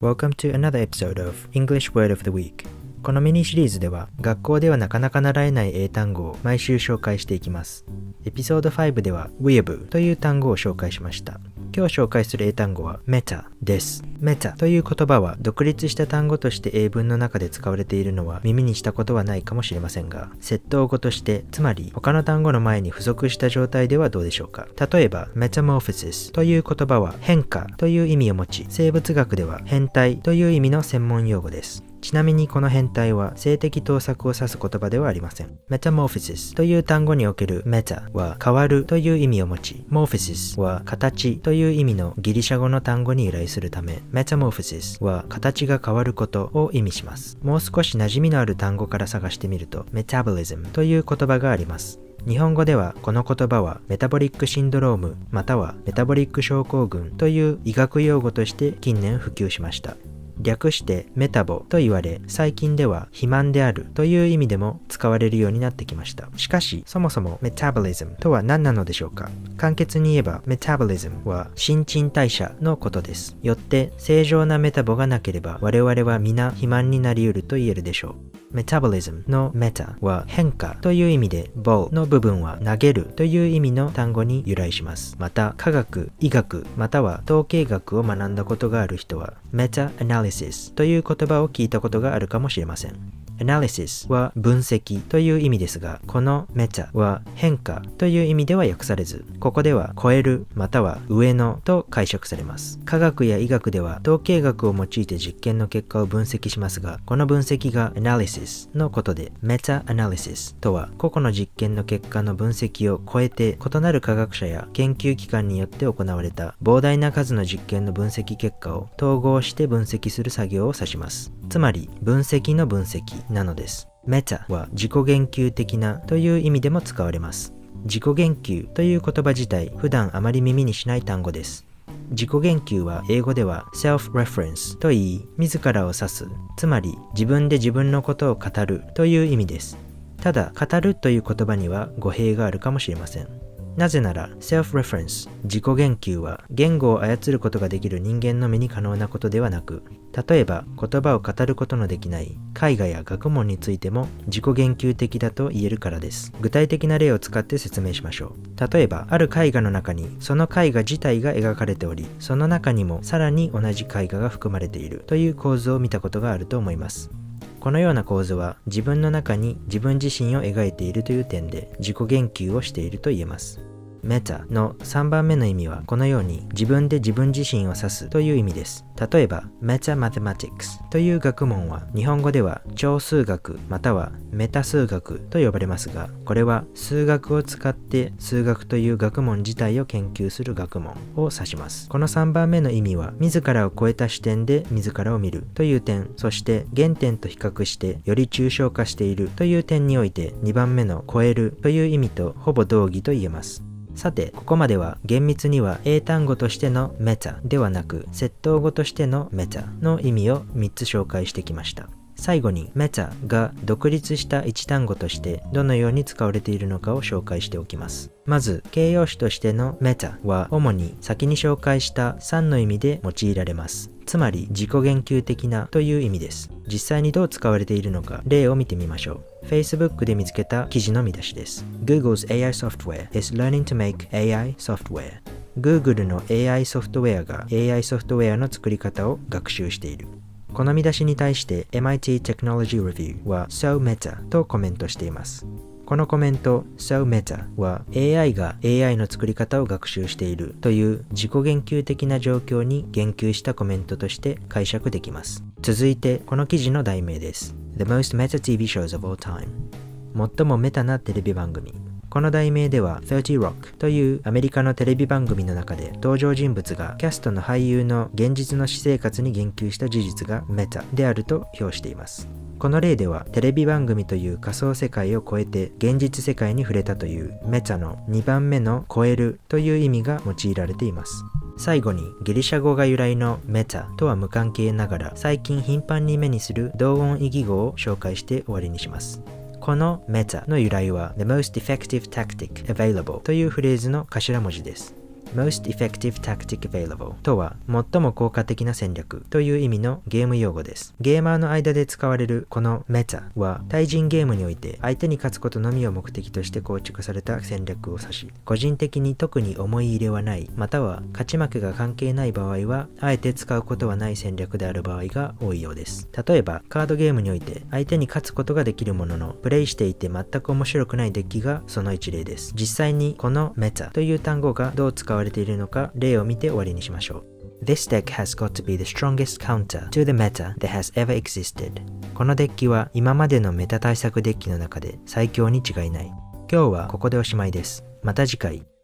Welcome to another episode of English Word of the Week。 このミニシリーズでは学校ではなかなか習えない英単語を毎週紹介していきます。エピソード5では weeaboo という単語を紹介しました。今日紹介する英単語は meta です。meta という言葉は独立した単語として英文の中で使われているのは耳にしたことはないかもしれませんが、接頭語として、つまり他の単語の前に付属した状態ではどうでしょうか。例えば metamorphosis という言葉は変化という意味を持ち、生物学では変態という意味の専門用語です。ちなみにこの変態は性的盗作を指す言葉ではありません。metamorphosis という単語における meta は変わるという意味を持ち、morphosis は形という意味のギリシャ語の単語に由来するため、metamorphosis は形が変わることを意味します。もう少し馴染みのある単語から探してみると metabolism という言葉があります。日本語ではこの言葉はメタボリックシンドロームまたはメタボリック症候群という医学用語として近年普及しました。略してメタボと言われ、最近では肥満であるという意味でも使われるようになってきました。しかし、そもそもメタボリズムとは何なのでしょうか。簡潔に言えば、メタボリズムは新陳代謝のことです。よって、正常なメタボがなければ、我々は皆肥満になり得ると言えるでしょう。メタボリズムのメタは変化という意味で、ボーの部分は投げるという意味の単語に由来します。また、科学、医学、または統計学を学んだことがある人は、メタアナリシスという言葉を聞いたことがあるかもしれません。analysis は分析という意味ですが、この meta は変化という意味では訳されず、ここでは超えるまたは上のと解釈されます。科学や医学では統計学を用いて実験の結果を分析しますが、この分析が analysis のことで、meta analysis とは個々の実験の結果の分析を超えて異なる科学者や研究機関によって行われた膨大な数の実験の分析結果を統合して分析する作業を指します。つまり分析の分析なのです。メタは自己言及的なという意味でも使われます。自己言及という言葉自体、普段あまり耳にしない単語です。自己言及は英語では self-reference と言い、自らを指す、つまり自分で自分のことを語るという意味です。ただ、語るという言葉には語弊があるかもしれません。なぜなら self-reference 自己言及は言語を操ることができる人間のみに可能なことではなく、例えば言葉を語ることのできない絵画や学問についても自己言及的だと言えるからです。具体的な例を使って説明しましょう。例えばある絵画の中にその絵画自体が描かれており、その中にもさらに同じ絵画が含まれているという構図を見たことがあると思います。このような構図は自分の中に自分自身を描いているという点で自己言及をしていると言えます。メタの3番目の意味はこのように自分で自分自身を指すという意味です。例えばメタマテマティクスという学問は日本語では超数学またはメタ数学と呼ばれますが、これは数学を使って数学という学問自体を研究する学問を指します。この3番目の意味は自らを超えた視点で自らを見るという点、そして原点と比較してより抽象化しているという点において2番目の超えるという意味とほぼ同義と言えます。さて、ここまでは厳密には英単語としてのメタではなく、接頭語としてのメタの意味を3つ紹介してきました。最後にメタが独立した一単語としてどのように使われているのかを紹介しておきます。まず、形容詞としてのメタは主に先に紹介した3の意味で用いられます。つまり自己言及的なという意味です。実際にどう使われているのか例を見てみましょう。Facebook で見つけた記事の見出しです。Google's AI software is learning to make AI software。Google の AI ソフトウェアが AI ソフトウェアの作り方を学習している。この見出しに対して MIT Technology Review は So Meta とコメントしています。このコメント So Meta は AI が AI の作り方を学習しているという自己言及的な状況に言及したコメントとして解釈できます。続いてこの記事の題名です。The most meta TV shows of all time。 最もメタなテレビ番組。この題名では30 Rock というアメリカのテレビ番組の中で登場人物がキャストの俳優の現実の私生活に言及した事実がメタであると評しています。この例ではテレビ番組という仮想世界を超えて現実世界に触れたというメタの2番目の超えるという意味が用いられています。最後にギリシャ語が由来のメタとは無関係ながら最近頻繁に目にする同音異義語を紹介して終わりにします。このメタの由来は The most effective tactic available というフレーズの頭文字です。Most effective tactic available とは最も効果的な戦略という意味のゲーム用語です。ゲーマーの間で使われるこのメタは対人ゲームにおいて相手に勝つことのみを目的として構築された戦略を指し、個人的に特に思い入れはないまたは勝ち負けが関係ない場合はあえて使うことはない戦略である場合が多いようです。例えばカードゲームにおいて相手に勝つことができるもののプレイしていて全く面白くないデッキがその一例です。実際にこのメタという単語がどう使われているのか例を見て終わりにしましょう。This deck has got to be the strongest counter to the meta that has ever existed. このデッキは今までのメタ対策デッキの中で最強に違いない。今日はここでおしまいです。また次回。